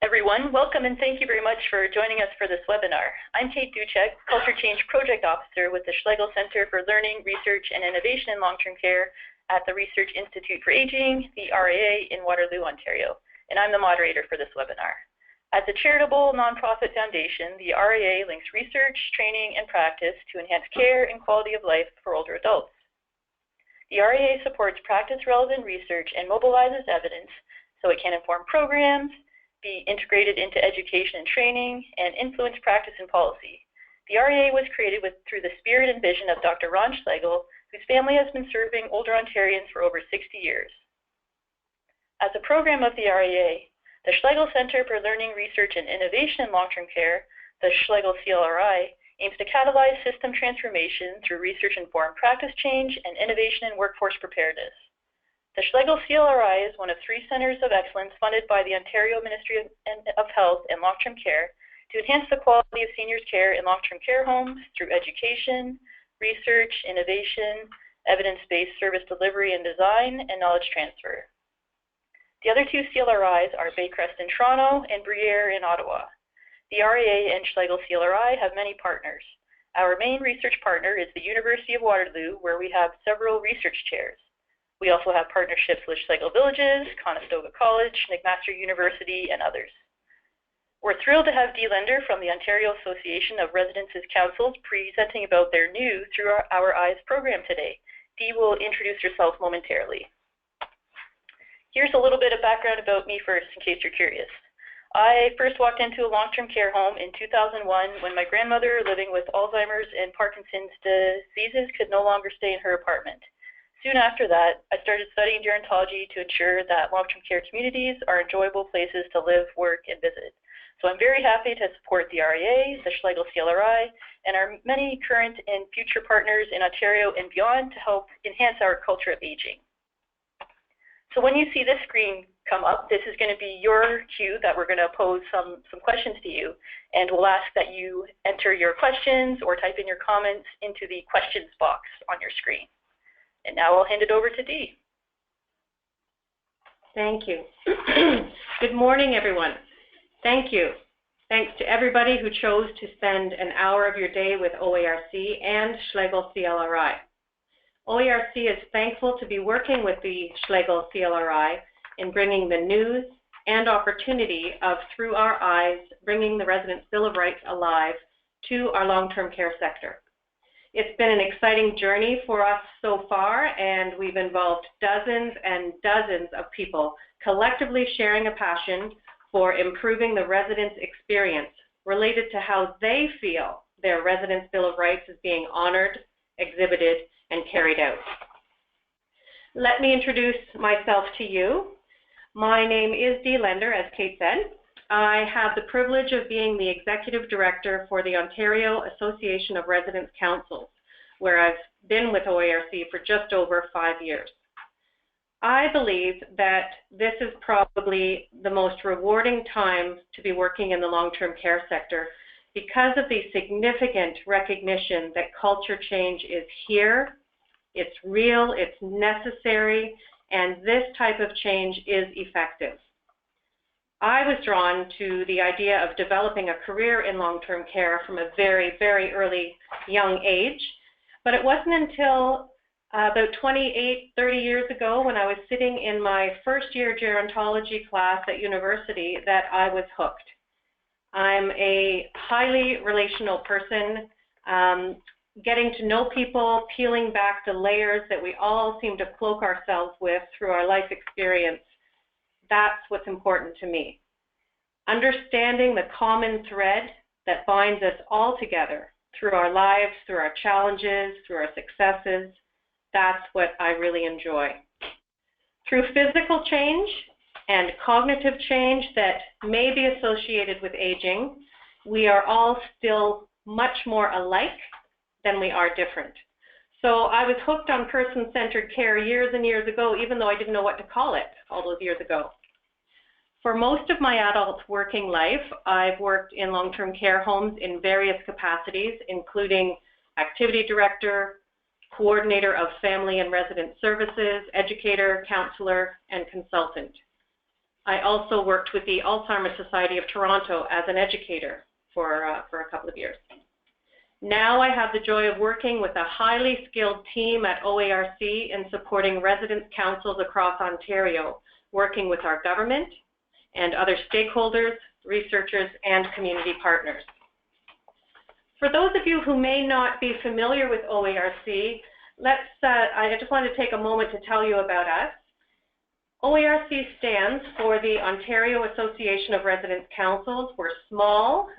Everyone. Welcome and thank you very much for joining us for this webinar. I'm Kate Duchek, Culture Change Project Officer with the Schlegel Centre for Learning, Research and Innovation in Long-Term Care at the Research Institute for Aging, the RAA in Waterloo, Ontario, and I'm the moderator for this webinar. As a charitable nonprofit foundation, the RAA links research, training, and practice to enhance care and quality of life for older adults. The RAA supports practice-relevant research and mobilizes evidence so it can inform programs, be integrated into education and training, and influence practice and policy. The RAA was created through the spirit and vision of Dr. Ron Schlegel, whose family has been serving older Ontarians for over 60 years. As a program of the RAA, the Schlegel Centre for Learning, Research and Innovation in Long-Term Care, the Schlegel CLRI, aims to catalyze system transformation through research-informed practice change and innovation in workforce preparedness. The Schlegel CLRI is one of 3 centers of excellence funded by the Ontario Ministry of Health and Long-Term Care to enhance the quality of seniors' care in long-term care homes through education, research, innovation, evidence-based service delivery and design, and knowledge transfer. The other 2 CLRIs are Baycrest in Toronto and Briere in Ottawa. The RAA and Schlegel CLRI have many partners. Our main research partner is the University of Waterloo, where we have several research chairs. We also have partnerships with Schlegel Villages, Conestoga College, McMaster University, and others. We're thrilled to have Dee Lender from the Ontario Association of Residences Councils presenting about their new Through Our Eyes program today. Dee will introduce herself momentarily. Here's a little bit of background about me first, in case you're curious. I first walked into a long-term care home in 2001 when my grandmother, living with Alzheimer's and Parkinson's diseases, could no longer stay in her apartment. Soon after that, I started studying gerontology to ensure that long-term care communities are enjoyable places to live, work, and visit. So I'm very happy to support the RAA, the Schlegel CLRI, and our many current and future partners in Ontario and beyond to help enhance our culture of aging. So when you see this screen come up, this is going to be your cue that we're going to pose some questions to you, and we'll ask that you enter your questions or type in your comments into the questions box on your screen. And now I'll hand it over to Dee. Thank you. Good morning, everyone. Thank you. Thanks to everybody who chose to spend an hour of your day with OARC and Schlegel CLRI. OARC is thankful to be working with the Schlegel CLRI in bringing the news and opportunity of Through Our Eyes, bringing the Residents' Bill of Rights alive to our long-term care sector. It's been an exciting journey for us so far, and we've involved dozens and dozens of people collectively sharing a passion for improving the residents' experience related to how they feel their Residents' Bill of Rights is being honored, exhibited, and carried out. Let me introduce myself to you. My name is Dee Lender, as Kate said. I have the privilege of being the Executive Director for the Ontario Association of Residents Councils, where I've been with OARC for just over 5 years. I believe that this is probably the most rewarding time to be working in the long-term care sector because of the significant recognition that culture change is here, it's real, it's necessary, and this type of change is effective. I was drawn to the idea of developing a career in long-term care from a very, very early young age, but it wasn't until about 28, 30 years ago when I was sitting in my first year gerontology class at university that I was hooked. I'm a highly relational person, getting to know people, peeling back the layers that we all seem to cloak ourselves with through our life experience. That's what's important to me. Understanding the common thread that binds us all together through our lives, through our challenges, through our successes, that's what I really enjoy. Through physical change and cognitive change that may be associated with aging, we are all still much more alike than we are different. So I was hooked on person-centered care years and years ago, even though I didn't know what to call it all those years ago. For most of my adult working life, I've worked in long-term care homes in various capacities, including activity director, coordinator of family and resident services, educator, counselor, and consultant. I also worked with the Alzheimer's Society of Toronto as an educator for a couple of years. Now I have the joy of working with a highly skilled team at OARC in supporting residence councils across Ontario, working with our government and other stakeholders, researchers, and community partners. For those of you who may not be familiar with OARC, I just want to take a moment to tell you about us. OARC stands for the Ontario Association of Residence Councils. We're small.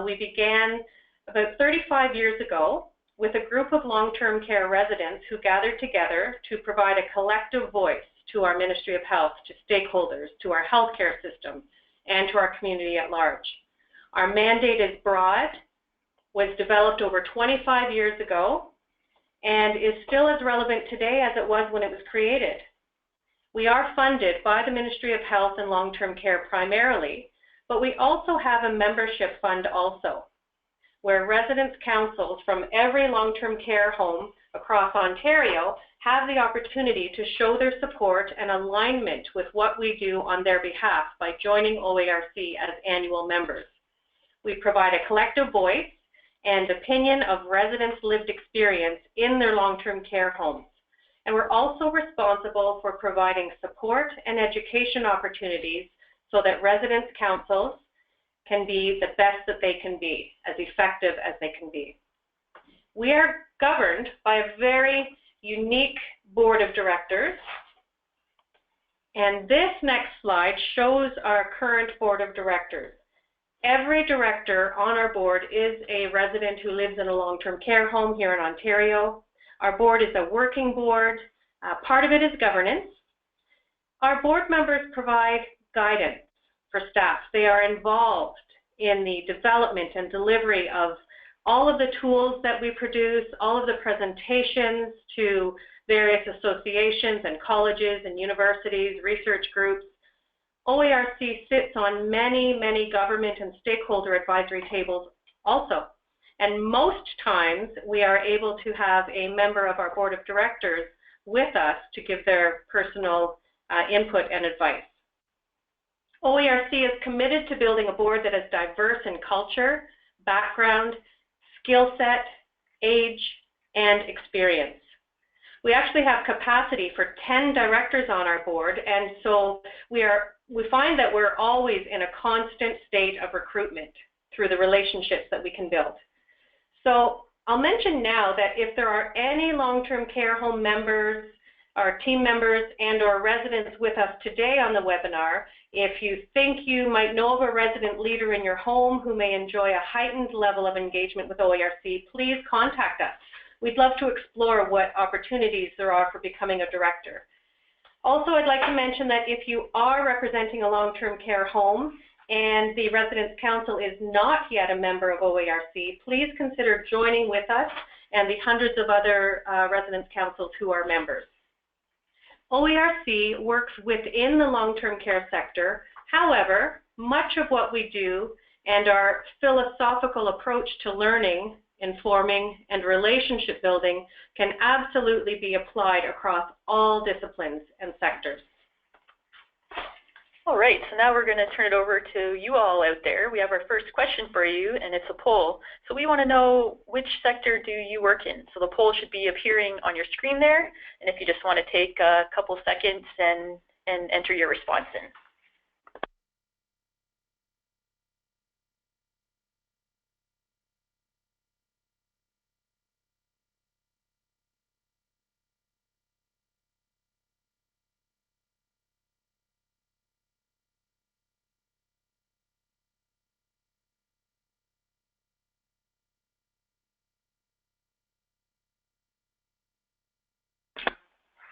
We began about 35 years ago with a group of long-term care residents who gathered together to provide a collective voice to our Ministry of Health, to stakeholders, to our healthcare system, and to our community at large. Our mandate is broad, was developed over 25 years ago, and is still as relevant today as it was when it was created. We are funded by the Ministry of Health and Long-Term Care primarily, but we also have a membership fund also, where residence councils from every long-term care home across Ontario have the opportunity to show their support and alignment with what we do on their behalf by joining OARC as annual members. We provide a collective voice and opinion of residents' lived experience in their long-term care homes. And we're also responsible for providing support and education opportunities so that residence councils can be the best that they can be, as effective as they can be. We are governed by a very unique board of directors. And this next slide shows our current board of directors. Every director on our board is a resident who lives in a long-term care home here in Ontario. Our board is a working board. Part of it is governance. Our board members provide guidance for staff. They are involved in the development and delivery of all of the tools that we produce, all of the presentations to various associations and colleges and universities, research groups. OARC sits on many, many government and stakeholder advisory tables also. And most times we are able to have a member of our board of directors with us to give their personal input and advice. OARC is committed to building a board that is diverse in culture, background, skill set, age, and experience. We actually have capacity for 10 directors on our board, and so we find that we're always in a constant state of recruitment through the relationships that we can build. So I'll mention now that if there are any long-term care home members, our team members, and or residents with us today on the webinar, if you think you might know of a resident leader in your home who may enjoy a heightened level of engagement with OARC, please contact us. We'd love to explore what opportunities there are for becoming a director. Also, I'd like to mention that if you are representing a long-term care home and the Residence Council is not yet a member of OARC, please consider joining with us and the hundreds of other Residence Councils who are members. OARC works within the long-term care sector. However, much of what we do and our philosophical approach to learning, informing, and relationship building can absolutely be applied across all disciplines and sectors. All right, so now we're going to turn it over to you all out there. We have our first question for you, and it's a poll. So we want to know, which sector do you work in? So the poll should be appearing on your screen there, and if you just want to take a couple seconds and enter your response in.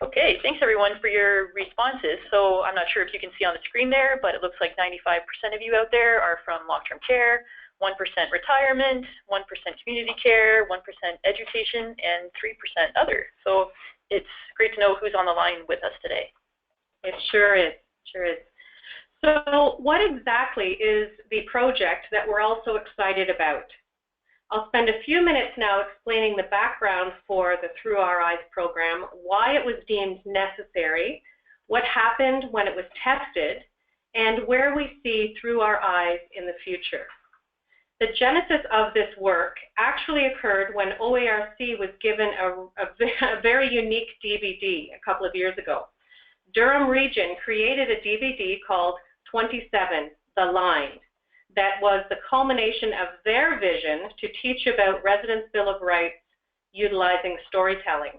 Okay, thanks everyone for your responses. So I'm not sure if you can see on the screen there, but it looks like 95% of you out there are from long-term care, 1% retirement, 1% community care, 1% education, and 3% other. So it's great to know who's on the line with us today. It sure is, sure is. So what exactly is the project that we're all so excited about? I'll spend a few minutes now explaining the background for the Through Our Eyes program, why it was deemed necessary, what happened when it was tested, and where we see through our eyes in the future. The genesis of this work actually occurred when OARC was given a very unique DVD a couple of years ago. Durham Region created a DVD called 27, The Line, that was the culmination of their vision to teach about Residents' Bill of Rights utilizing storytelling.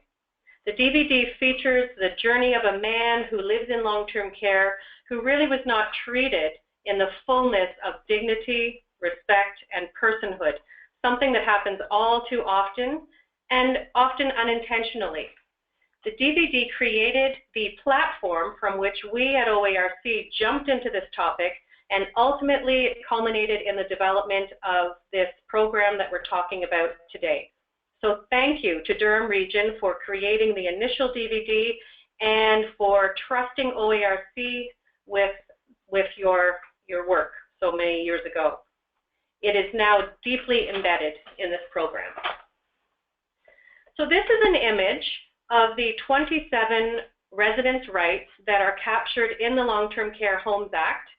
The DVD features the journey of a man who lives in long-term care who really was not treated in the fullness of dignity, respect, and personhood, something that happens all too often and often unintentionally. The DVD created the platform from which we at OARC jumped into this topic, and ultimately it culminated in the development of this program that we're talking about today. So thank you to Durham Region for creating the initial DVD and for trusting OARC with your work so many years ago. It is now deeply embedded in this program. So this is an image of the 27 residents' rights that are captured in the Long-Term Care Homes Act.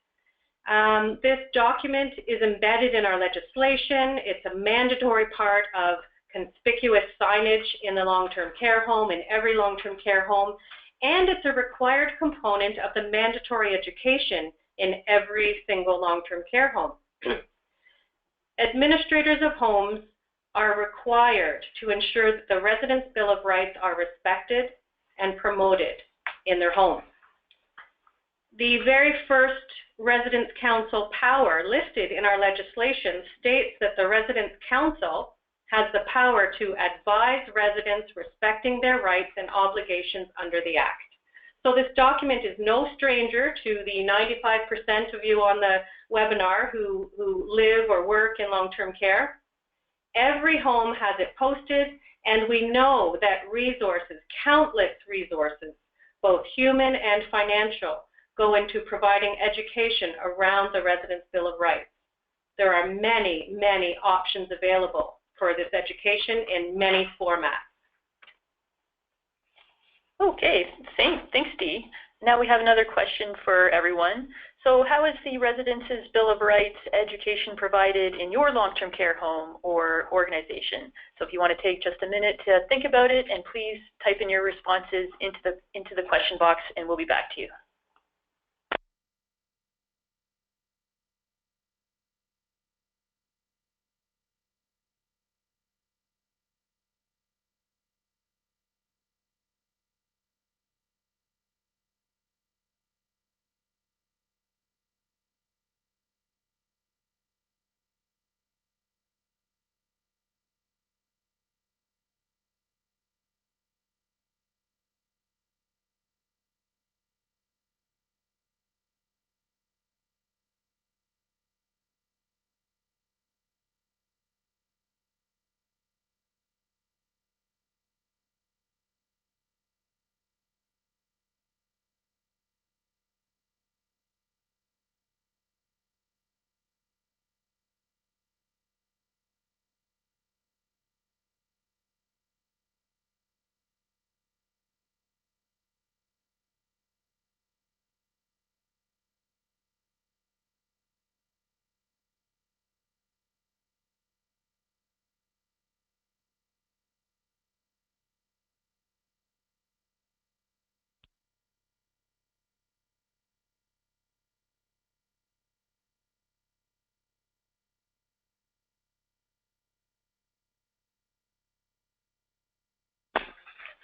This document is embedded in our legislation. It's a mandatory part of conspicuous signage in the long-term care home, in every long-term care home, and it's a required component of the mandatory education in every single long-term care home. Administrators of homes are required to ensure that the Residents' Bill of Rights are respected and promoted in their home. The very first Residents' Council power listed in our legislation states that the Residents' Council has the power to advise residents respecting their rights and obligations under the Act. So this document is no stranger to the 95% of you on the webinar who live or work in long-term care. Every home has it posted, and we know that resources, countless resources, both human and financial, go into providing education around the Residents' Bill of Rights. There are many, many options available for this education in many formats. Okay, thanks, Dee. Now we have another question for everyone. So how is the Residents' Bill of Rights education provided in your long-term care home or organization? So if you want to take just a minute to think about it, and please type in your responses into the question box, and we'll be back to you.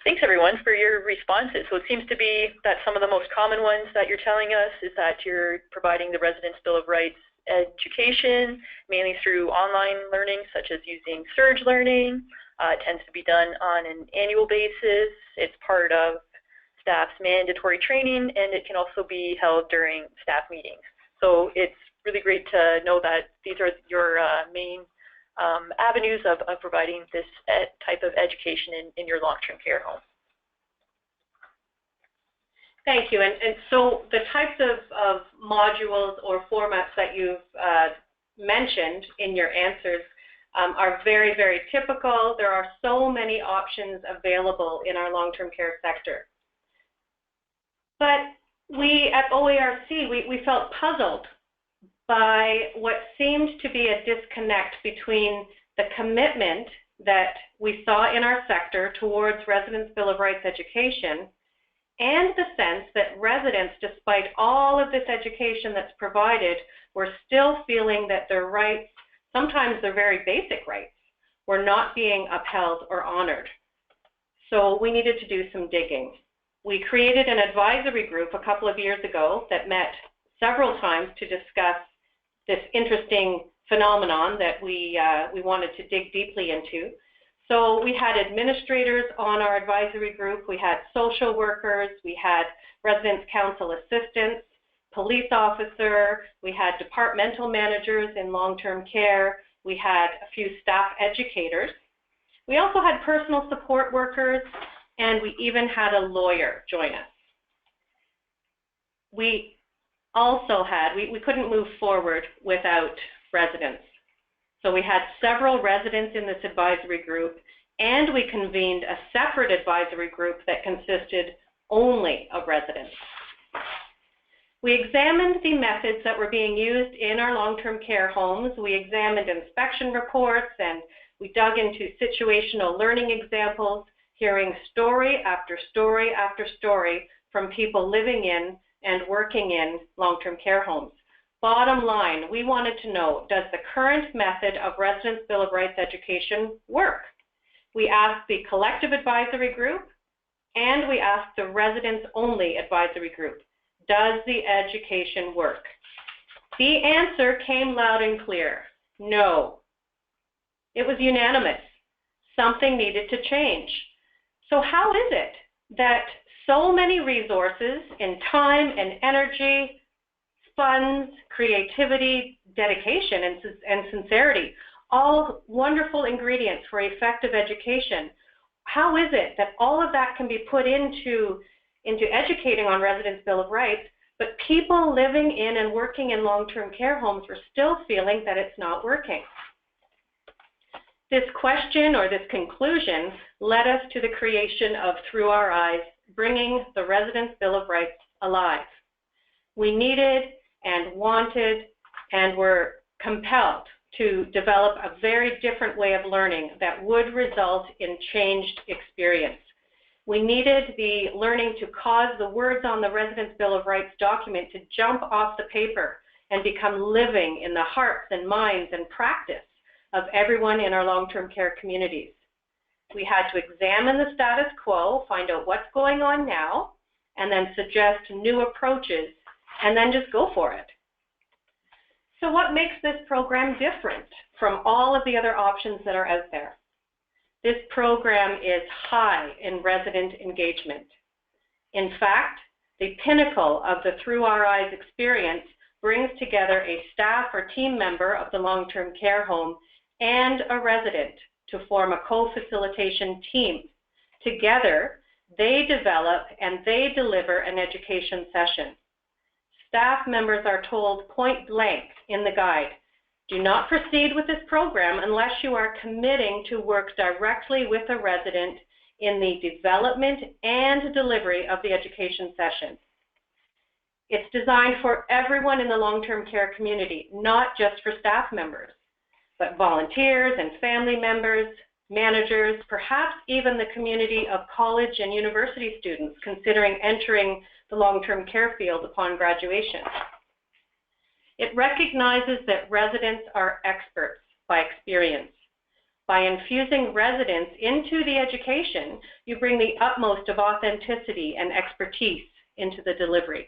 Thanks, everyone, for your responses. So it seems to be that some of the most common ones that you're telling us is that you're providing the Residents' Bill of Rights education, mainly through online learning, such as using Surge Learning. It tends to be done on an annual basis. It's part of staff's mandatory training, and it can also be held during staff meetings. So it's really great to know that these are your main avenues of providing this type of education in your long-term care home. Thank you. And so the types of modules or formats that you've mentioned in your answers are very, very typical. There are so many options available in our long-term care sector. But We at OARC, we felt puzzled by what seemed to be a disconnect between the commitment that we saw in our sector towards Residents' Bill of Rights education and the sense that residents, despite all of this education that's provided, were still feeling that their rights, sometimes their very basic rights, were not being upheld or honored. So we needed to do some digging. We created an advisory group a couple of years ago that met several times to discuss this interesting phenomenon that we wanted to dig deeply into. So we had administrators on our advisory group, we had social workers, we had residence council assistants, police officer, we had departmental managers in long-term care, we had a few staff educators. We also had personal support workers, and we even had a lawyer join us. We also had, we couldn't move forward without residents. So we had several residents in this advisory group, and we convened a separate advisory group that consisted only of residents. We examined the methods that were being used in our long-term care homes. We examined inspection reports, and we dug into situational learning examples, hearing story after story after story from people living in and working in long-term care homes. Bottom line, we wanted to know, does the current method of Residents' Bill of Rights education work? We asked the collective advisory group, and we asked the residents-only advisory group, does the education work? The answer came loud and clear, no. It was unanimous. Something needed to change. So how is it that so many resources in time and energy, funds, creativity, dedication, and sincerity, all wonderful ingredients for effective education, how is it that all of that can be put into educating on Residents' Bill of Rights, but people living in and working in long-term care homes are still feeling that it's not working? This question, or this conclusion, led us to the creation of Through Our Eyes, bringing the Residents' Bill of Rights alive. We needed and wanted and were compelled to develop a very different way of learning that would result in changed experience. We needed the learning to cause the words on the Residents' Bill of Rights document to jump off the paper and become living in the hearts and minds and practice of everyone in our long-term care communities. We had to examine the status quo, find out what's going on now, and then suggest new approaches, and then just go for it. So what makes this program different from all of the other options that are out there? This program is high in resident engagement. In fact, the pinnacle of the Through Our Eyes experience brings together a staff or team member of the long-term care home and a resident to form a co-facilitation team. Together, they develop and they deliver an education session. Staff members are told point blank in the guide, do not proceed with this program unless you are committing to work directly with a resident in the development and delivery of the education session. It's designed for everyone in the long-term care community, not just for staff members, but volunteers and family members, managers, perhaps even the community of college and university students considering entering the long-term care field upon graduation. It recognizes that residents are experts by experience. By infusing residents into the education, you bring the utmost of authenticity and expertise into the delivery.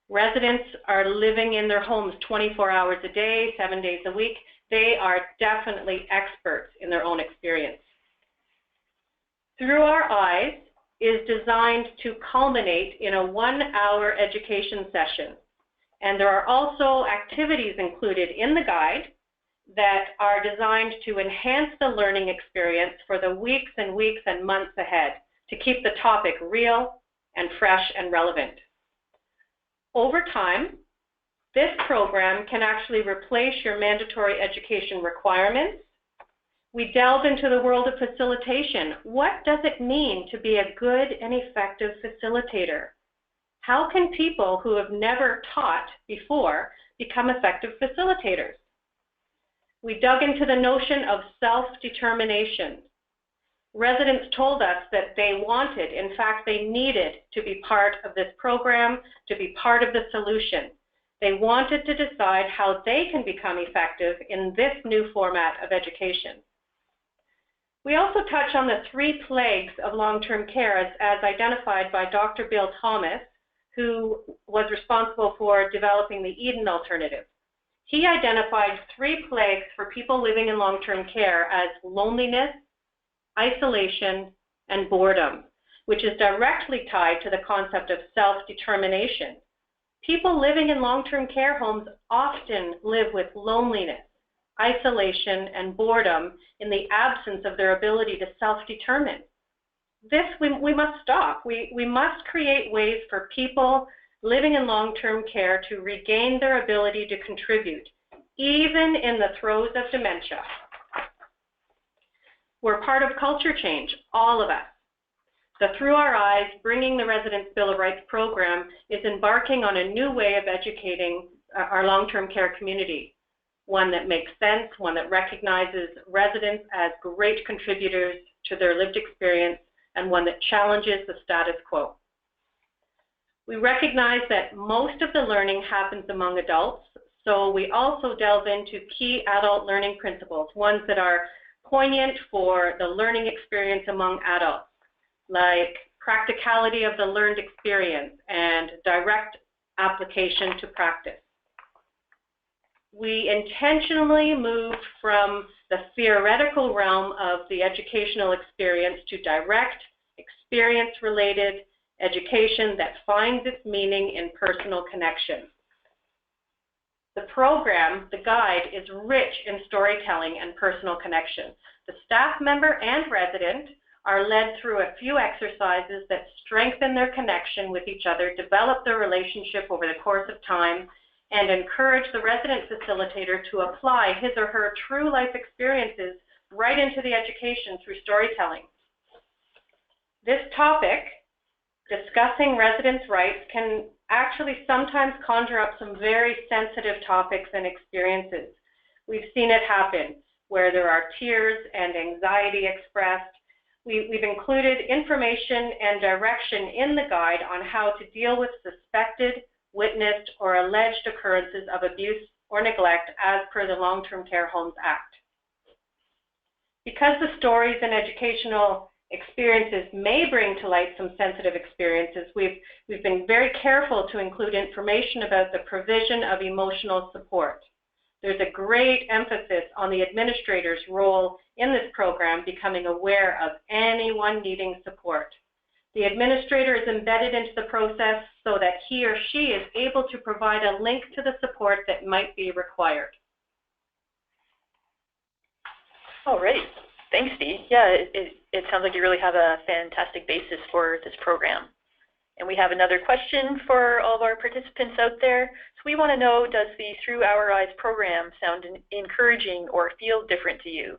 Residents are living in their homes 24 hours a day, 7 days a week. They are definitely experts in their own experience. Through Our Eyes is designed to culminate in a 1-hour education session. And there are also activities included in the guide that are designed to enhance the learning experience for the weeks and weeks and months ahead to keep the topic real and fresh and relevant. Over time, this program can actually replace your mandatory education requirements. We delve into the world of facilitation. What does it mean to be a good and effective facilitator? How can people who have never taught before become effective facilitators? We dug into the notion of self-determination. Residents told us that they wanted, in fact, they needed to be part of this program, to be part of the solution. They wanted to decide how they can become effective in this new format of education. We also touch on the 3 plagues of long-term care as identified by Dr. Bill Thomas, who was responsible for developing the Eden Alternative. He identified 3 plagues for people living in long-term care as loneliness, isolation, and boredom, which is directly tied to the concept of self-determination. People living in long-term care homes often live with loneliness, isolation, and boredom in the absence of their ability to self-determine. This we must stop. We must create ways for people living in long-term care to regain their ability to contribute, even in the throes of dementia. We're part of culture change, all of us. The Through Our Eyes, Bringing the Residents' Bill of Rights program is embarking on a new way of educating our long-term care community, one that makes sense, one that recognizes residents as great contributors to their lived experience, and one that challenges the status quo. We recognize that most of the learning happens among adults, so we also delve into key adult learning principles, ones that are poignant for the learning experience among adults, like practicality of the learned experience and direct application to practice. We intentionally moved from the theoretical realm of the educational experience to direct, experience-related education that finds its meaning in personal connection. The program, the guide, is rich in storytelling and personal connection. The staff member and resident are led through a few exercises that strengthen their connection with each other, develop their relationship over the course of time, and encourage the resident facilitator to apply his or her true life experiences right into the education through storytelling. This topic, discussing residents' rights, can actually sometimes conjure up some very sensitive topics and experiences. We've seen it happen where there are tears and anxiety expressed. We've included information and direction in the guide on how to deal with suspected, witnessed, or alleged occurrences of abuse or neglect as per the Long-Term Care Homes Act. Because the stories and educational experiences may bring to light some sensitive experiences, we've been very careful to include information about the provision of emotional support. There's a great emphasis on the administrator's role in this program becoming aware of anyone needing support. The administrator is embedded into the process so that he or she is able to provide a link to the support that might be required. All right. Thanks, Dee. Yeah, it sounds like you really have a fantastic basis for this program. And we have another question for all of our participants out there. So we want to know, does the Through Our Eyes program sound encouraging or feel different to you?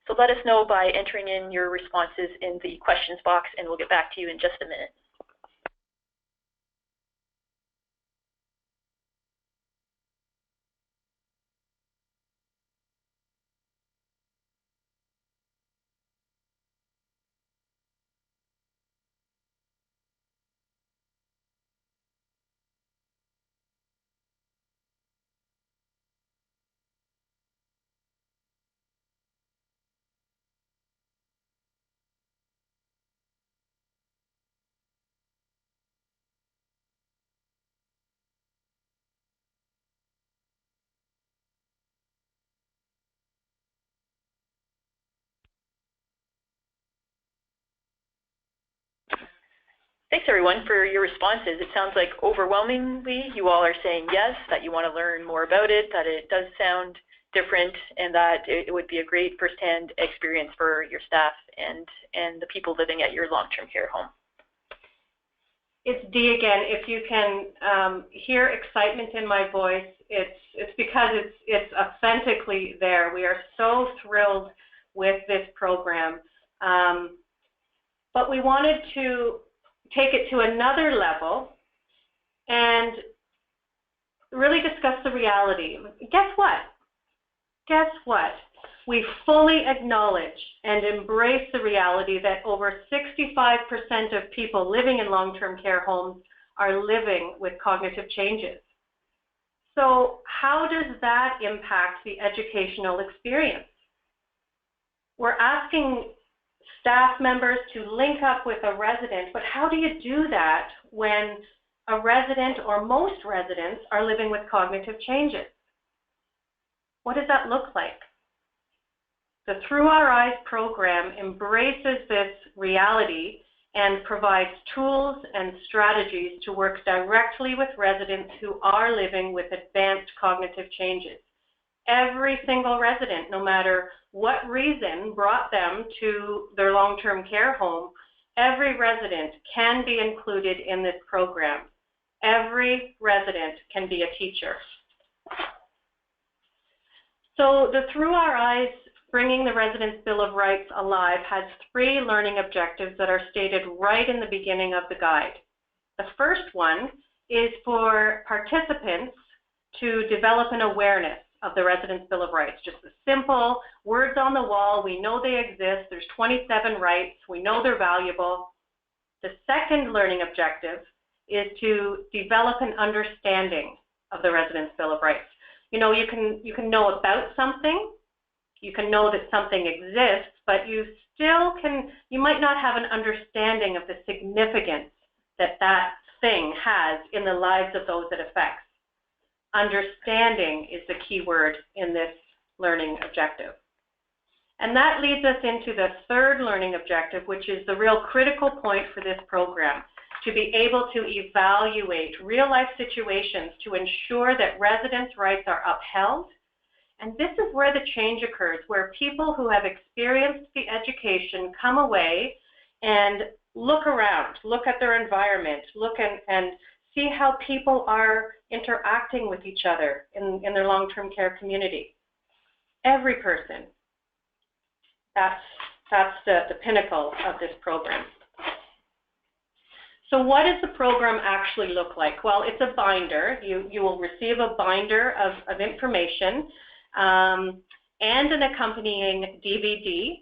So let us know by entering in your responses in the questions box, and we'll get back to you in just a minute. Thanks, everyone, for your responses. It sounds like overwhelmingly you all are saying yes, that you want to learn more about it, that it does sound different, and that it would be a great firsthand experience for your staff and the people living at your long-term care home. It's Dee again. If you can hear excitement in my voice, it's because it's authentically there. We are so thrilled with this program. But we wanted to take it to another level and really discuss the reality. Guess what? Guess what? We fully acknowledge and embrace the reality that over 65% of people living in long-term care homes are living with cognitive changes. So how does that impact the educational experience? We're asking staff members to link up with a resident, but how do you do that when a resident or most residents are living with cognitive changes? What does that look like? The Through Our Eyes program embraces this reality and provides tools and strategies to work directly with residents who are living with advanced cognitive changes. Every single resident, no matter what reason brought them to their long-term care home, every resident can be included in this program. Every resident can be a teacher. So the Through Our Eyes Bringing the Residents' Bill of Rights Alive has 3 learning objectives that are stated right in the beginning of the guide. The first one is for participants to develop an awareness of the Residents' Bill of Rights. Just the simple words on the wall. We know they exist. There's 27 rights. We know they're valuable. The second learning objective is to develop an understanding of the Residents' Bill of Rights. You know, you can know about something. You can know that something exists, but you might not have an understanding of the significance that that thing has in the lives of those it affects. Understanding is the key word in this learning objective. And that leads us into the third learning objective, which is the real critical point for this program, to be able to evaluate real-life situations to ensure that residents' rights are upheld. And this is where the change occurs, where people who have experienced the education come away and look around, look at their environment, look and see how people are interacting with each other in their long-term care community. Every person. That's the pinnacle of this program. So what does the program actually look like? Well, it's a binder. You will receive a binder of information and an accompanying DVD.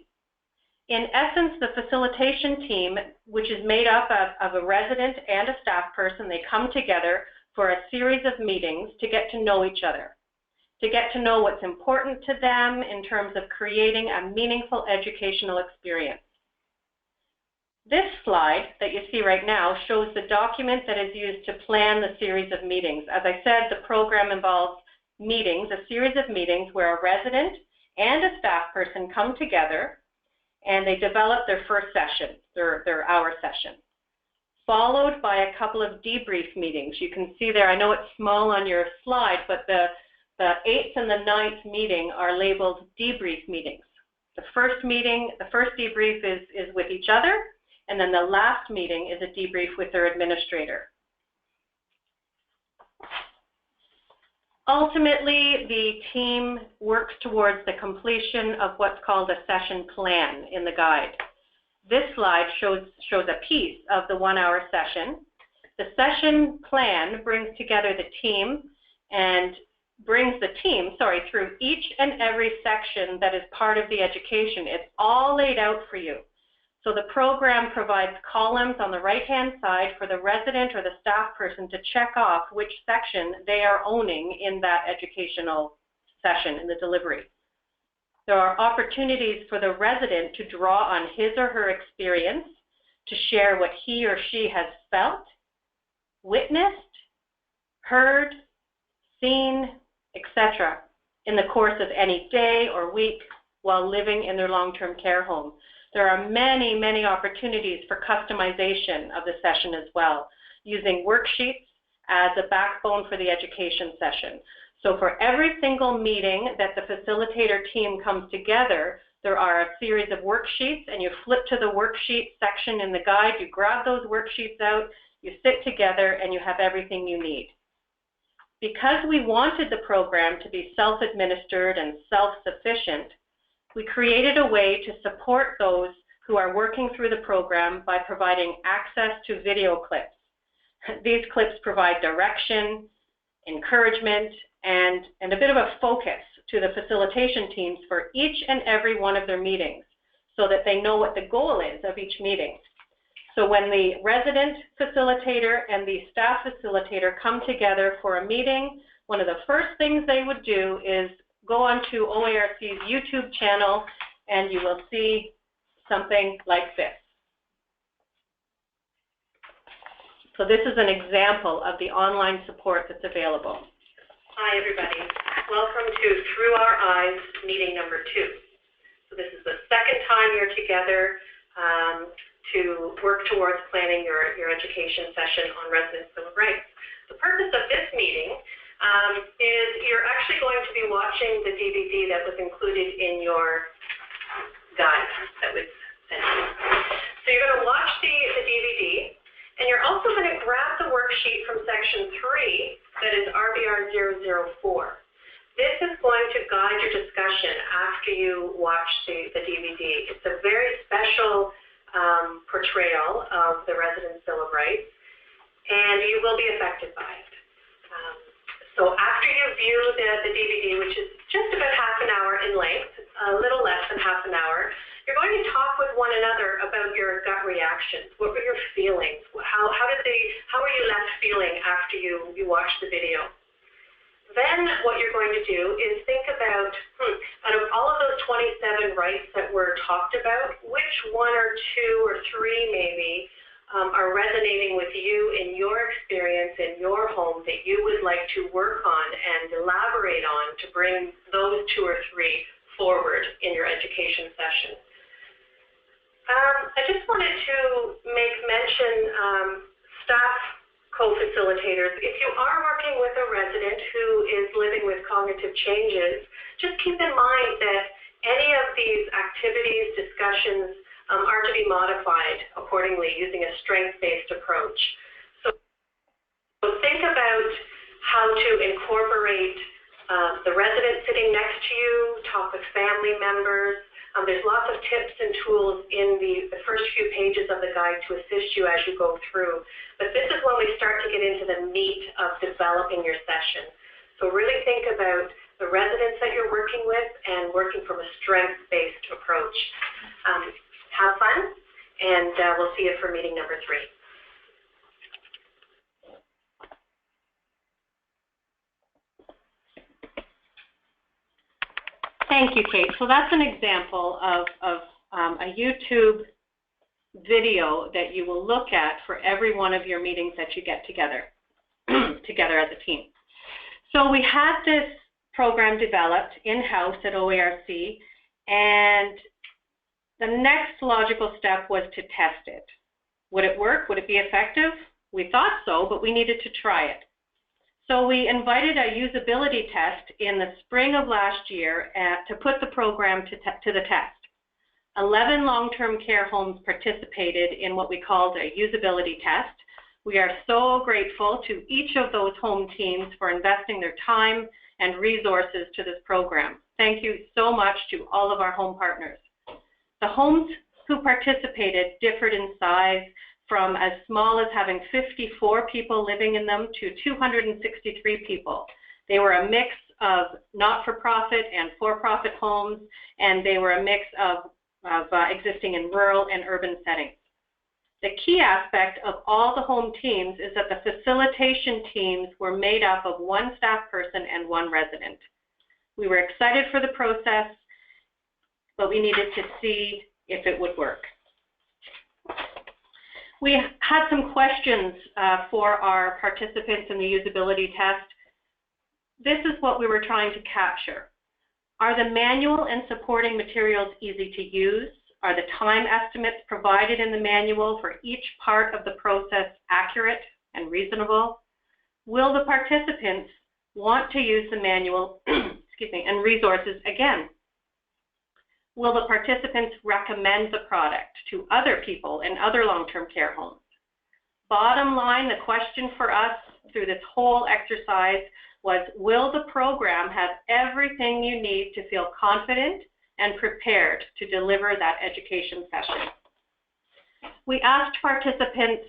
In essence, the facilitation team, which is made up of a resident and a staff person, they come together for a series of meetings to get to know each other, to get to know what's important to them in terms of creating a meaningful educational experience. This slide that you see right now shows the document that is used to plan the series of meetings. As I said, the program involves meetings, a series of meetings where a resident and a staff person come together and they develop their first session, their hour session, followed by a couple of debrief meetings. You can see there, I know it's small on your slide, but the 8th and the 9th meeting are labeled debrief meetings. The first meeting, the first debrief is with each other, and then the last meeting is a debrief with their administrator. Ultimately, the team works towards the completion of what's called a session plan in the guide. This slide shows a piece of the 1-hour session. The session plan brings together the team and brings the team, through each and every section that is part of the education. It's all laid out for you. So the program provides columns on the right-hand side for the resident or the staff person to check off which section they are owning in that educational session, in the delivery. There are opportunities for the resident to draw on his or her experience, to share what he or she has felt, witnessed, heard, seen, etc. in the course of any day or week while living in their long-term care home. There are many, many opportunities for customization of the session as well, using worksheets as a backbone for the education session. So for every single meeting that the facilitator team comes together, there are a series of worksheets, and you flip to the worksheet section in the guide, you grab those worksheets out, you sit together, and you have everything you need. Because we wanted the program to be self-administered and self-sufficient, we created a way to support those who are working through the program by providing access to video clips. These clips provide direction, encouragement, and a bit of a focus to the facilitation teams for each and every one of their meetings so that they know what the goal is of each meeting. So when the resident facilitator and the staff facilitator come together for a meeting, one of the first things they would do is go onto OARC's YouTube channel, and you will see something like this. So this is an example of the online support that's available. Hi, everybody. Welcome to Through Our Eyes meeting number 2. So this is the second time you're together to work towards planning your education session on resident civil rights. The purpose of this meeting is you're actually going to be watching the DVD that was included in your guide that was sent to you. So you're going to watch the DVD, and you're also going to grab the worksheet from section 3 that is RBR 004. This is going to guide your discussion after you watch the DVD. It's a very special portrayal of the resident bill of rights, and you will be affected by it. So after you view the DVD, which is just about half an hour in length, a little less than half an hour, you're going to talk with one another about your gut reactions. What were your feelings? How were you left feeling after you watched the video? Then what you're going to do is think about, out of all of those 27 rights that were talked about, which 1 or 2 or 3 maybe are resonating with you in your experience in your home that you would like to work on and elaborate on to bring those 2 or 3 forward in your education session. I just wanted to make mention staff co-facilitators. If you are working with a resident who is living with cognitive changes, just keep in mind that any of these activities, discussions, are to be modified accordingly using a strengths-based approach. So think about how to incorporate the resident sitting next to you, talk with family members. There's lots of tips and tools in the first few pages of the guide to assist you as you go through. But this is when we start to get into the meat of developing your session. So really think about the residents that you're working with and working from a strengths-based approach. Have fun, and we'll see you for meeting number 3. Thank you, Kate. So that's an example of a YouTube video that you will look at for every one of your meetings that you get together as a team. So we had this program developed in-house at OARC, and the next logical step was to test it. Would it work? Would it be effective? We thought so, but we needed to try it. So we invited a usability test in the spring of last year to put the program to the test. 11 long-term care homes participated in what we called a usability test. We are so grateful to each of those home teams for investing their time and resources to this program. Thank you so much to all of our home partners. The homes who participated differed in size from as small as having 54 people living in them to 263 people. They were a mix of not-for-profit and for-profit homes, and they were a mix of existing in rural and urban settings. The key aspect of all the home teams is that the facilitation teams were made up of 1 staff person and 1 resident. We were excited for the process, but we needed to see if it would work. We had some questions for our participants in the usability test. This is what we were trying to capture. Are the manual and supporting materials easy to use? Are the time estimates provided in the manual for each part of the process accurate and reasonable? Will the participants want to use the manual and resources again? Will the participants recommend the product to other people in other long-term care homes? Bottom line, the question for us through this whole exercise was, will the program have everything you need to feel confident and prepared to deliver that education session? We asked participants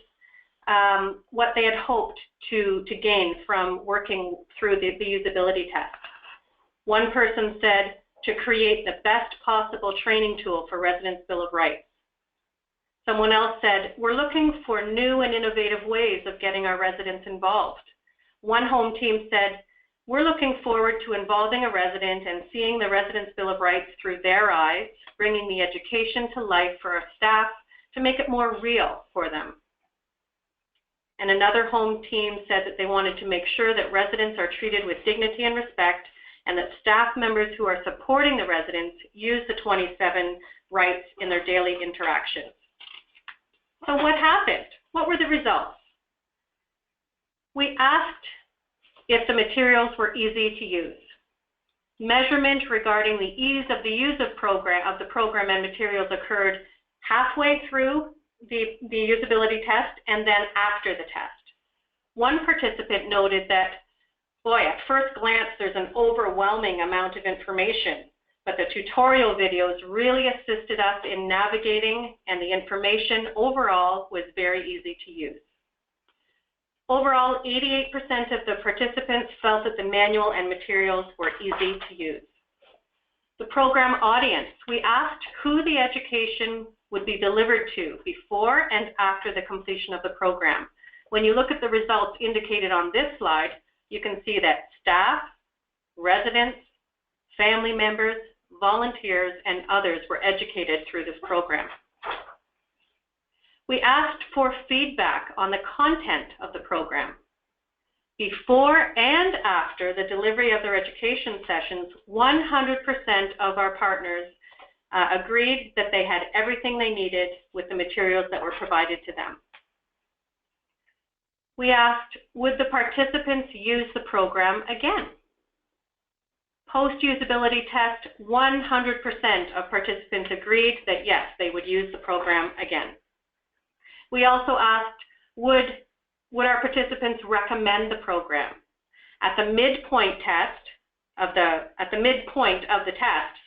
what they had hoped to gain from working through the usability test. One person said to create the best possible training tool for Residents' Bill of Rights. Someone else said, we're looking for new and innovative ways of getting our residents involved. One home team said, we're looking forward to involving a resident and seeing the Residents' Bill of Rights through their eyes, bringing the education to life for our staff to make it more real for them. And another home team said that they wanted to make sure that residents are treated with dignity and respect, and that staff members who are supporting the residents use the 27 rights in their daily interactions. So what happened? What were the results? We asked if the materials were easy to use. Measurement regarding the ease of the use of the program and materials occurred halfway through the usability test and then after the test. One participant noted that, boy, at first glance, there's an overwhelming amount of information, but the tutorial videos really assisted us in navigating, and the information overall was very easy to use. Overall, 88% of the participants felt that the manual and materials were easy to use. The program audience, we asked who the education would be delivered to before and after the completion of the program. When you look at the results indicated on this slide, you can see that staff, residents, family members, volunteers, and others were educated through this program. We asked for feedback on the content of the program. Before and after the delivery of their education sessions, 100% of our partners agreed that they had everything they needed with the materials that were provided to them. We asked, would the participants use the program again? Post-usability test, 100% of participants agreed that yes, they would use the program again. We also asked, would our participants recommend the program? At the midpoint of the test,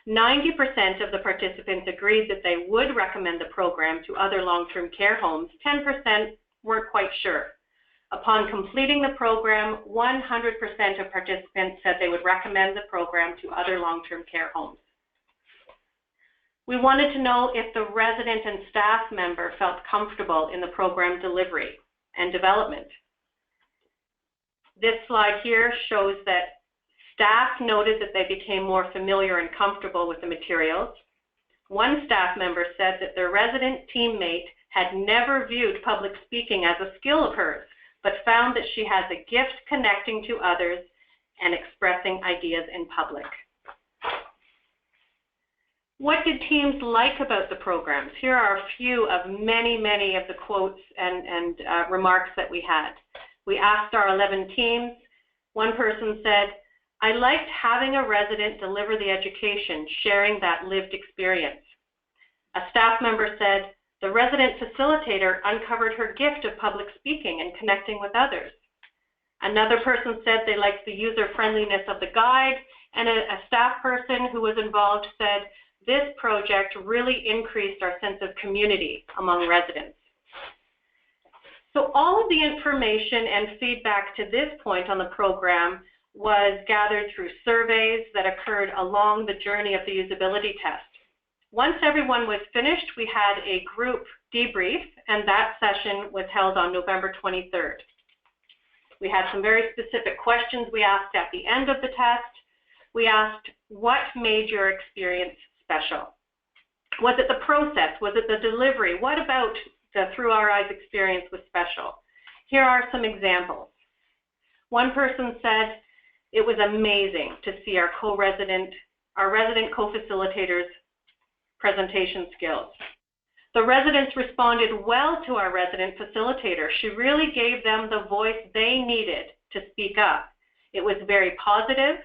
90% of the participants agreed that they would recommend the program to other long-term care homes. 10% weren't quite sure. Upon completing the program, 100% of participants said they would recommend the program to other long-term care homes. We wanted to know if the resident and staff member felt comfortable in the program delivery and development. This slide here shows that staff noted that they became more familiar and comfortable with the materials. One staff member said that their resident teammate had never viewed public speaking as a skill of hers, but found that she has a gift connecting to others and expressing ideas in public. What did teams like about the programs? Here are a few of many of the quotes and remarks that we had. We asked our 11 teams. One person said, I liked having a resident deliver the education, sharing that lived experience. A staff member said, the resident facilitator uncovered her gift of public speaking and connecting with others. Another person said they liked the user-friendliness of the guide, and a staff person who was involved said, this project really increased our sense of community among residents. So all of the information and feedback to this point on the program was gathered through surveys that occurred along the journey of the usability test. Once everyone was finished, we had a group debrief, and that session was held on November 23rd. We had some very specific questions we asked at the end of the test. We asked, what made your experience special? Was it the process? Was it the delivery? What about the Through Our Eyes experience was special? Here are some examples. One person said, it was amazing to see our resident co-facilitators' presentation skills. The residents responded well to our resident facilitator. She really gave them the voice they needed to speak up. It was very positive.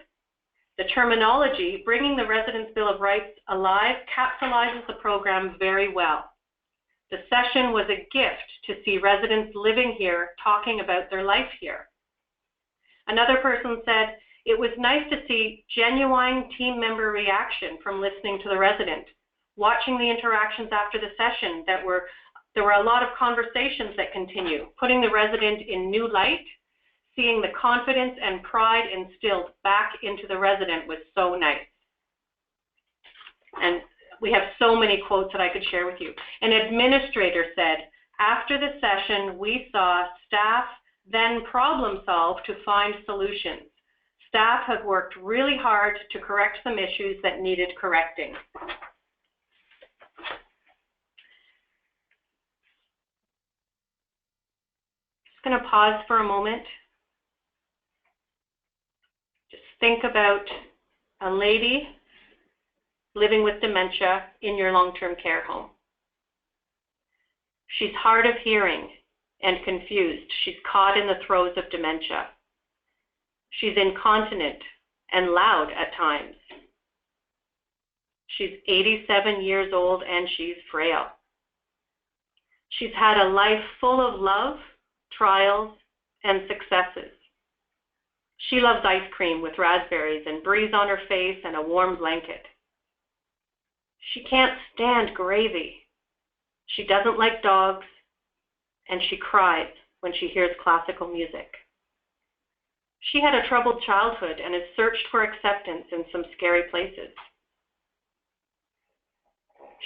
The terminology, bringing the Residents' Bill of Rights alive, capsulizes the program very well. The session was a gift to see residents living here talking about their life here. Another person said, it was nice to see genuine team member reaction from listening to the resident, watching the interactions after the session that There were a lot of conversations that continue, putting the resident in new light. Seeing the confidence and pride instilled back into the resident was so nice. And we have so many quotes that I could share with you. An administrator said, after the session, we saw staff then problem solve to find solutions. Staff have worked really hard to correct some issues that needed correcting. Just going to pause for a moment. Just think about a lady living with dementia in your long-term care home. She's hard of hearing and confused. She's caught in the throes of dementia. She's incontinent and loud at times. She's 87 years old and she's frail. She's had a life full of love, trials, and successes. She loves ice cream with raspberries and breeze on her face and a warm blanket. She can't stand gravy. She doesn't like dogs, and she cries when she hears classical music. She had a troubled childhood and has searched for acceptance in some scary places.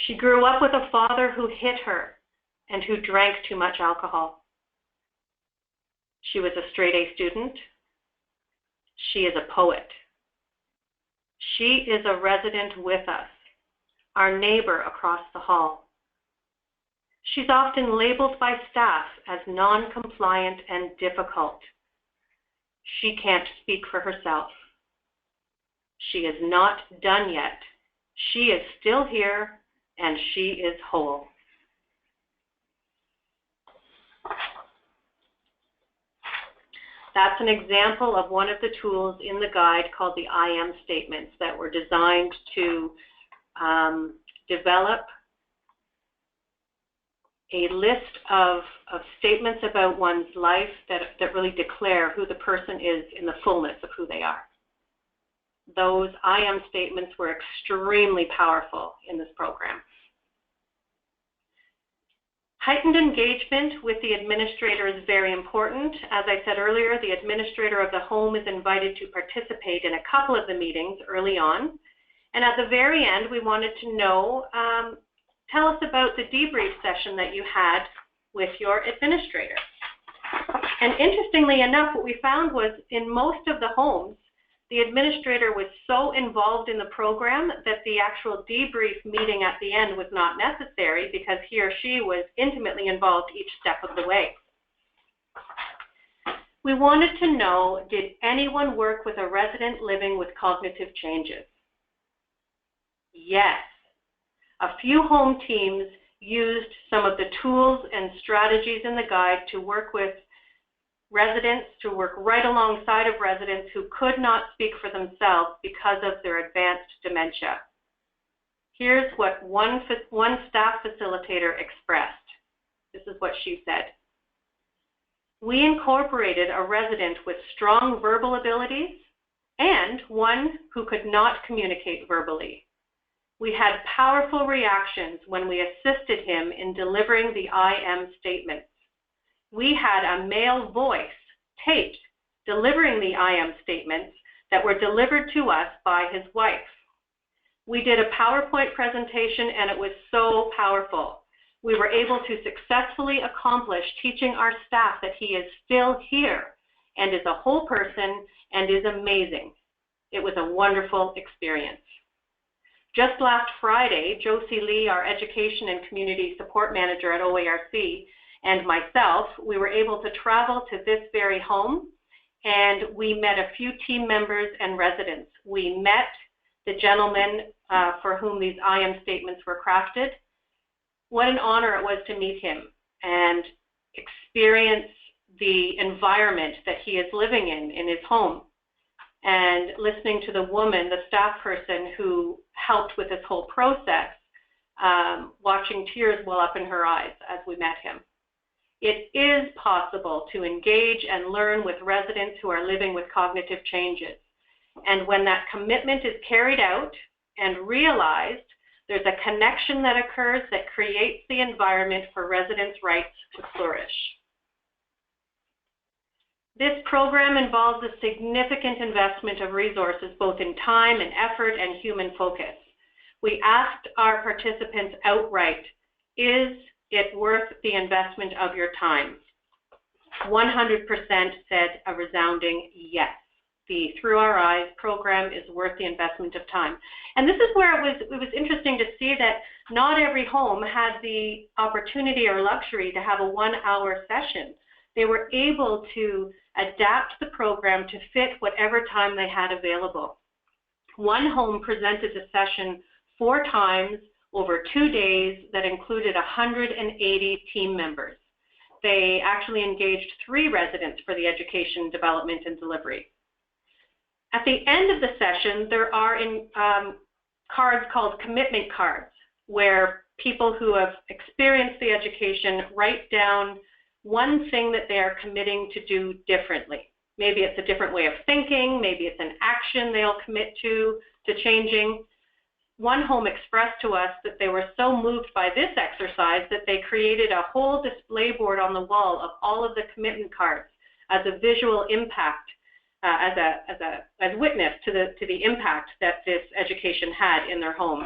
She grew up with a father who hit her and who drank too much alcohol. She was a straight-A student. She is a poet. She is a resident with us, our neighbor across the hall. She's often labeled by staff as non-compliant and difficult. She can't speak for herself. She is not done yet. She is still here, and she is whole. That's an example of one of the tools in the guide called the I am statements that were designed to develop a list of statements about one's life that really declare who the person is in the fullness of who they are. Those I am statements were extremely powerful in this program. Heightened engagement with the administrator is very important. As I said earlier, the administrator of the home is invited to participate in a couple of the meetings early on. And at the very end, we wanted to know, tell us about the debrief session that you had with your administrator. And interestingly enough, what we found was in most of the homes, the administrator was so involved in the program that the actual debrief meeting at the end was not necessary because he or she was intimately involved each step of the way. We wanted to know, did anyone work with a resident living with cognitive changes? Yes. A few home teams used some of the tools and strategies in the guide to work with residents, to work right alongside of residents who could not speak for themselves because of their advanced dementia. Here's what one staff facilitator expressed. This is what she said. We incorporated a resident with strong verbal abilities and one who could not communicate verbally. We had powerful reactions when we assisted him in delivering the I am statements. We had a male voice taped delivering the I am statements that were delivered to us by his wife. We did a PowerPoint presentation and it was so powerful. We were able to successfully accomplish teaching our staff that he is still here and is a whole person and is amazing. It was a wonderful experience. Just last Friday, Josie Lee, our Education and Community Support Manager at OARC, and myself, we were able to travel to this very home, and we met a few team members and residents. We met the gentleman for whom these I am statements were crafted. What an honor it was to meet him and experience the environment that he is living in his home, and listening to the woman, the staff person who helped with this whole process, watching tears well up in her eyes as we met him. It is possible to engage and learn with residents who are living with cognitive changes. And when that commitment is carried out and realized, There's a connection that occurs that creates the environment for residents' rights to flourish. This program involves a significant investment of resources, both in time and effort and human focus. We asked our participants outright, is it worth the investment of your time? 100% said a resounding yes. The Through Our Eyes program is worth the investment of time. And this is where it was interesting to see that not every home had the opportunity or luxury to have a 1-hour session. They were able to adapt the program to fit whatever time they had available. One home presented a session 4 times over 2 days that included 180 team members. They actually engaged 3 residents for the education, development, and delivery. At the end of the session, there are cards called commitment cards, where people who have experienced the education write down one thing that they are committing to do differently. Maybe it's a different way of thinking, maybe it's an action they'll commit to changing. One home expressed to us that they were so moved by this exercise that they created a whole display board on the wall of all of the commitment cards as a visual impact, as witness to the impact that this education had in their home.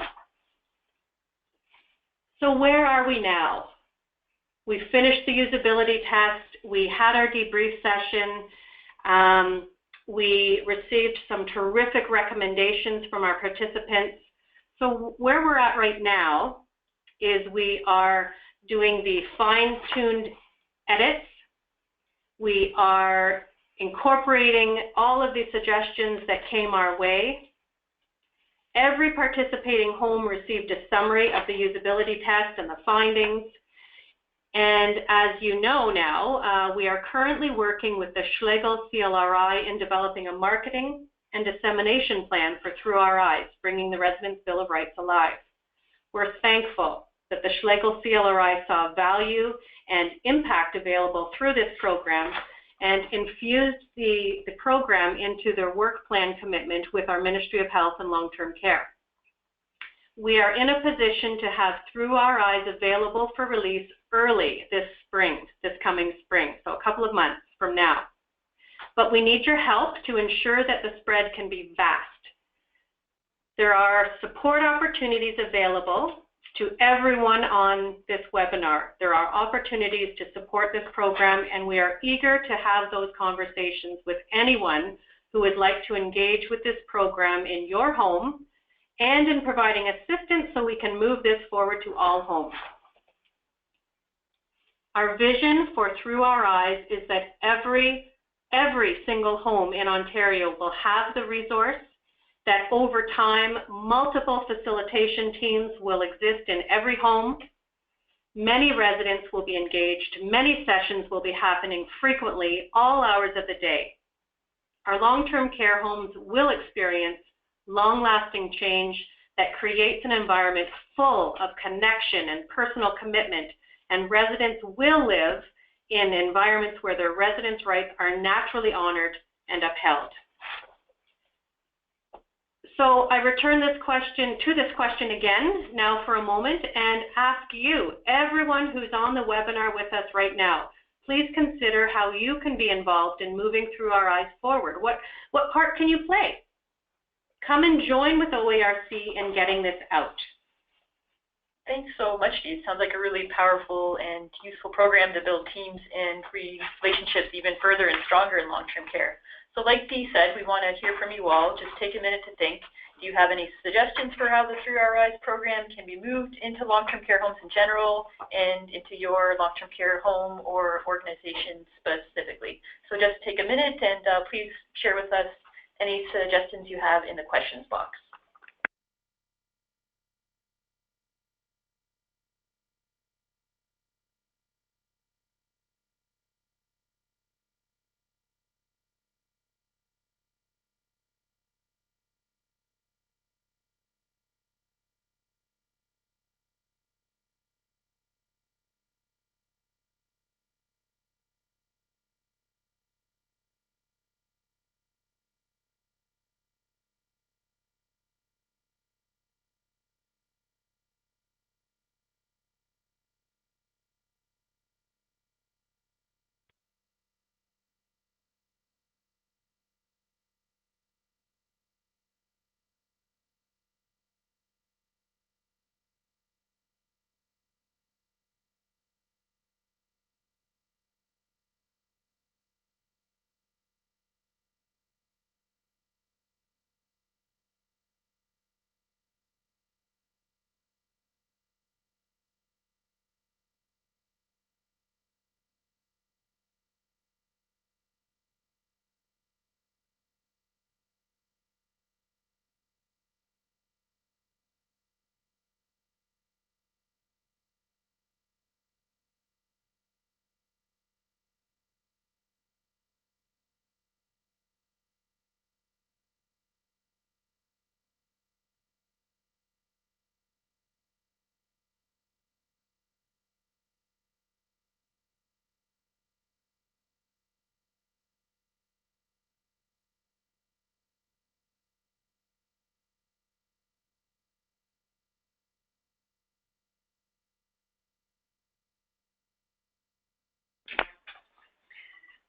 So where are we now? We finished the usability test. We had our debrief session. We received some terrific recommendations from our participants. So where we're at right now is we are doing the fine-tuned edits. We are incorporating all of the suggestions that came our way. Every participating home received a summary of the usability test and the findings. And as you know now, we are currently working with the Schlegel CLRI in developing a marketing and dissemination plan for Through Our Eyes, bringing the Residents' Bill of Rights alive. We're thankful that the Schlegel CLRI saw value and impact available through this program and infused the program into their work plan commitment with our Ministry of Health and Long-Term Care. We are in a position to have Through Our Eyes available for release early this spring, this coming spring, so a couple of months from now. But we need your help to ensure that the spread can be vast. There are support opportunities available to everyone on this webinar. There are opportunities to support this program, and we are eager to have those conversations with anyone who would like to engage with this program in your home and in providing assistance so we can move this forward to all homes. Our vision for Through Our Eyes is that every single home in Ontario will have the resource, that over time, multiple facilitation teams will exist in every home. Many residents will be engaged. Many sessions will be happening frequently, all hours of the day. Our long-term care homes will experience long-lasting change that creates an environment full of connection and personal commitment, and residents will live in environments where their residents' rights are naturally honored and upheld. So I return this question again now for a moment and ask you, everyone who's on the webinar with us right now, please consider how you can be involved in moving Through Our Eyes forward. What part can you play? Come and join with OARC in getting this out. Thanks so much, Dee. It sounds like a really powerful and useful program to build teams and relationships even further and stronger in long-term care. So like Dee said, we want to hear from you all. Just take a minute to think. Do you have any suggestions for how the Through Our Eyes program can be moved into long-term care homes in general and into your long-term care home or organization specifically? So just take a minute and please share with us any suggestions you have in the questions box.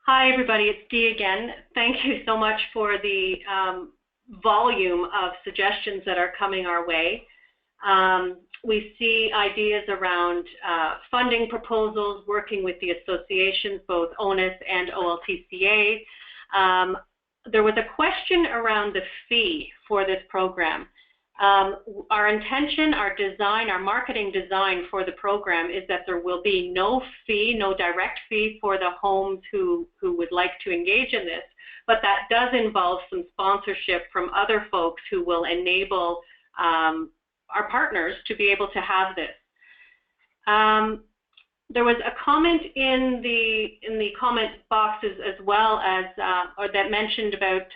Hi, everybody. It's Dee again. Thank you so much for the volume of suggestions that are coming our way. We see ideas around funding proposals, working with the associations, both ONUS and OLTCA. There was a question around the fee for this program. Our intention, our design, our marketing design for the program is that there will be no fee, no direct fee for the homes who would like to engage in this, but that does involve some sponsorship from other folks who will enable our partners to be able to have this. There was a comment in the comment boxes as well as, or that mentioned about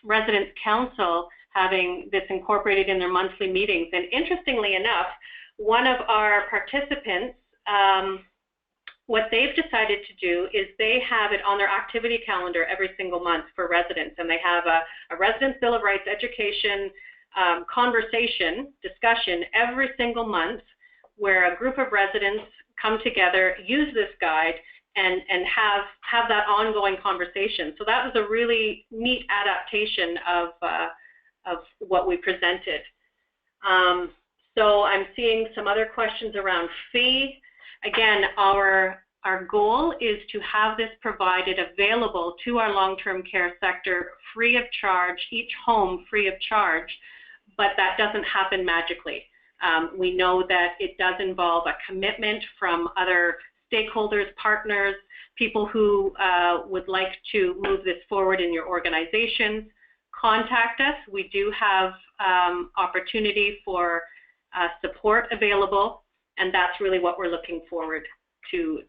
residents' council having this incorporated in their monthly meetings. And interestingly enough, one of our participants, what they've decided to do is they have it on their activity calendar every single month for residents, and they have a Residents' Bill of Rights education conversation, discussion every single month where a group of residents come together, use this guide, and have that ongoing conversation. So that was a really neat adaptation of what we presented. So I'm seeing some other questions around fee. Again, our goal is to have this provided available to our long-term care sector free of charge, each home free of charge, but that doesn't happen magically. We know that it does involve a commitment from other stakeholders, partners, people who would like to move this forward in your organizations. Contact us. We do have opportunity for support available, and that's really what we're looking forward to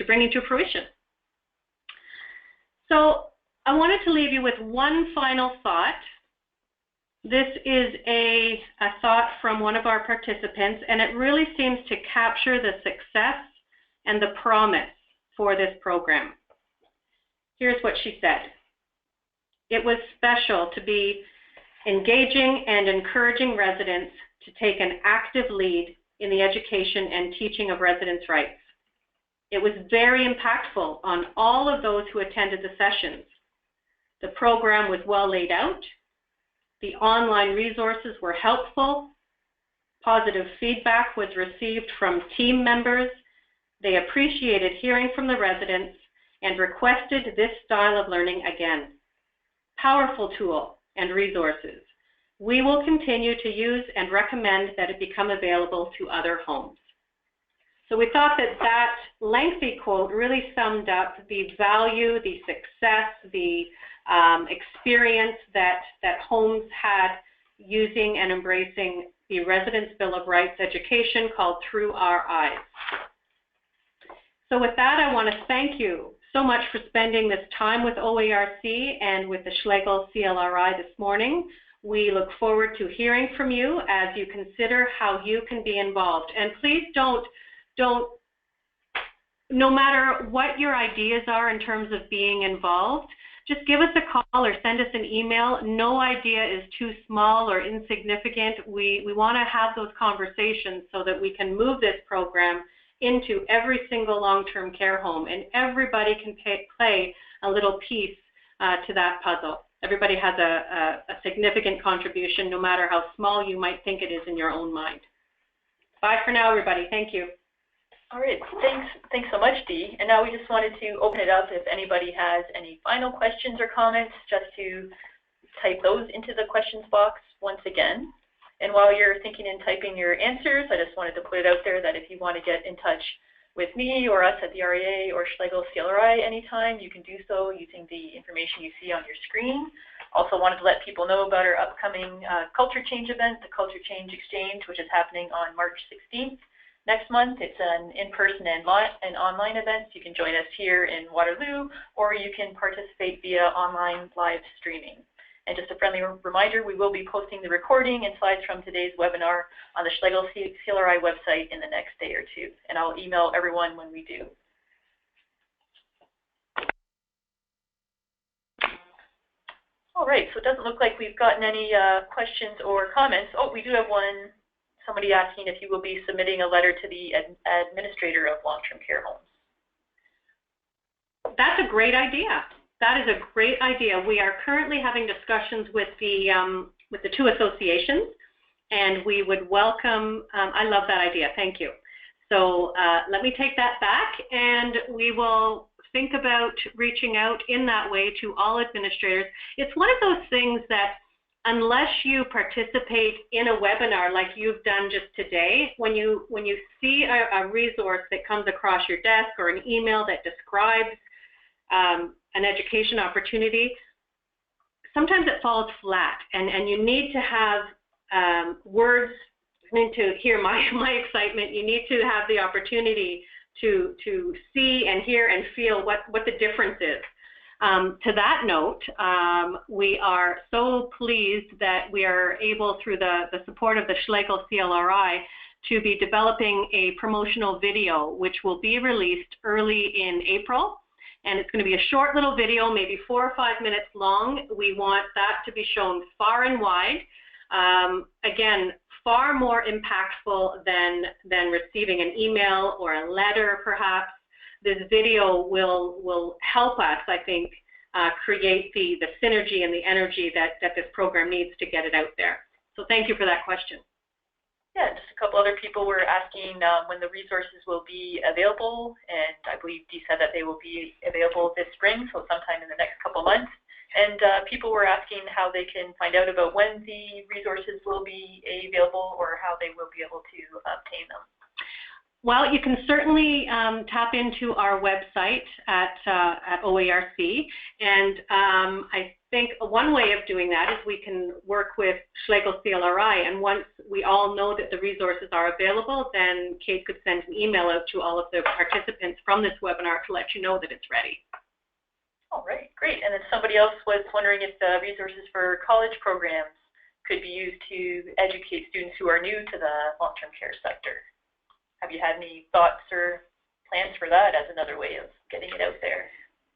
bringing to fruition. So I wanted to leave you with one final thought. This is a thought from one of our participants, and it really seems to capture the success and the promise for this program. Here's what she said. It was special to be engaging and encouraging residents to take an active lead in the education and teaching of residents' rights. It was very impactful on all of those who attended the sessions. The program was well laid out. The online resources were helpful. Positive feedback was received from team members. They appreciated hearing from the residents and requested this style of learning again. Powerful tool and resources. We will continue to use and recommend that it become available to other homes. So we thought that that lengthy quote really summed up the value, the success, the experience that homes had using and embracing the Residents' Bill of Rights education called Through Our Eyes. So with that, I want to thank you so much for spending this time with OARC and with the Schlegel CLRI this morning. We look forward to hearing from you as you consider how you can be involved. And please don't, no matter what your ideas are in terms of being involved, just give us a call or send us an email. No idea is too small or insignificant. We want to have those conversations so that we can move this program into every single long-term care home, and everybody can play a little piece to that puzzle. Everybody has a significant contribution, no matter how small you might think it is in your own mind. Bye for now, everybody. Thank you. All right, thanks so much, Dee. And now we just wanted to open it up if anybody has any final questions or comments, just to type those into the questions box once again. And while you're thinking and typing your answers, I just wanted to put it out there that if you want to get in touch with me or us at the REA or Schlegel CLRI anytime, you can do so using the information you see on your screen. Also wanted to let people know about our upcoming Culture Change event, the Culture Change Exchange, which is happening on March 16th. Next month, it's an in-person and online event. You can join us here in Waterloo, or you can participate via online live streaming. And just a friendly reminder, we will be posting the recording and slides from today's webinar on the Schlegel CLRI website in the next day or two. And I'll email everyone when we do. All right, so it doesn't look like we've gotten any questions or comments. Oh, we do have one. Somebody asking if you will be submitting a letter to the administrator of long-term care homes. That's a great idea. That is a great idea. We are currently having discussions with the two associations, and we would welcome, I love that idea, thank you. So let me take that back, and we will think about reaching out in that way to all administrators. It's one of those things that unless you participate in a webinar like you've done just today, when you see a resource that comes across your desk or an email that describes an education opportunity, sometimes it falls flat, and you need to have words. I need to hear my excitement. You need to have the opportunity to see and hear and feel what the difference is. To that note, we are so pleased that we are able, through the support of the Schlegel CLRI, to be developing a promotional video, which will be released early in April. And it's going to be a short little video, maybe 4 or 5 minutes long. We want that to be shown far and wide. Again, far more impactful than receiving an email or a letter, perhaps. This video will help us, I think, create the synergy and the energy that this program needs to get it out there. So thank you for that question. Yeah, just a couple other people were asking when the resources will be available, and I believe Dee said that they will be available this spring, so sometime in the next couple months. And people were asking how they can find out about when the resources will be available or how they will be able to obtain them. Well, you can certainly tap into our website at OARC, and I think one way of doing that is we can work with Schlegel CLRI, and once we all know that the resources are available, then Kate could send an email out to all of the participants from this webinar to let you know that it's ready. All right, great. And then somebody else was wondering if the resources for college programs could be used to educate students who are new to the long-term care sector. Have you had any thoughts or plans for that as another way of getting it out there?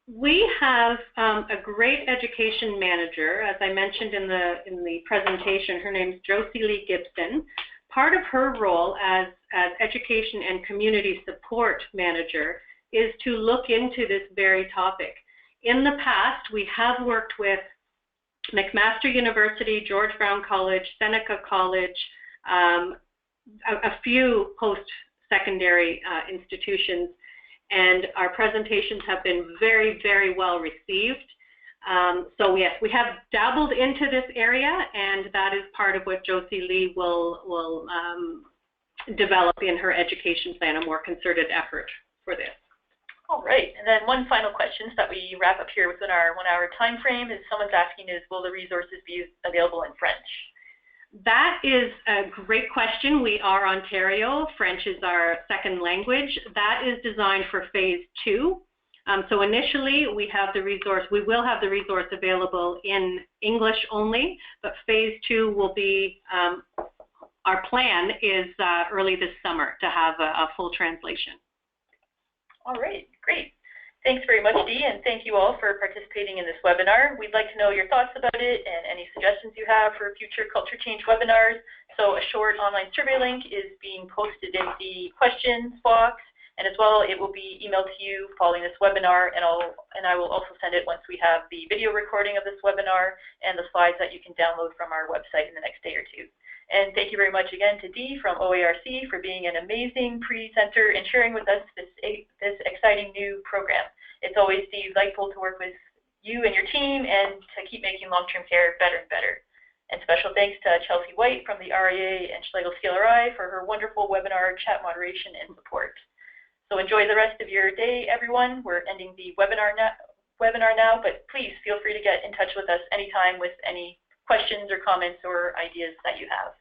We have a great education manager, as I mentioned in the presentation. Her name is Josie Lee Gibson. Part of her role as education and community support manager is to look into this very topic. In the past, we have worked with McMaster University, George Brown College, Seneca College, a few post-secondary institutions, and our presentations have been very, very well received. So yes, we have dabbled into this area, and that is part of what Josie Lee will develop in her education plan, a more concerted effort for this. All right, and then one final question so that we wrap up here within our 1 hour time frame is someone's asking is, will the resources be available in French? That is a great question. We are Ontario. French is our second language. That is designed for phase 2. So initially we will have the resource available in English only, but phase 2 will be, our plan is early this summer to have a full translation. All right, great. Thanks very much, Dee, and thank you all for participating in this webinar. We'd like to know your thoughts about it and any suggestions you have for future culture change webinars. So a short online survey link is being posted in the questions box, and as well it will be emailed to you following this webinar, and I will also send it once we have the video recording of this webinar and the slides that you can download from our website in the next day or two. And thank you very much again to Dee from OARC for being an amazing presenter and sharing with us this exciting new program. It's always delightful to work with you and your team and to keep making long-term care better and better. And special thanks to Chelsea White from the RIA and Schlegel CLRI for her wonderful webinar chat moderation and support. So enjoy the rest of your day, everyone. We're ending the webinar now, but please feel free to get in touch with us anytime with any questions or comments or ideas that you have.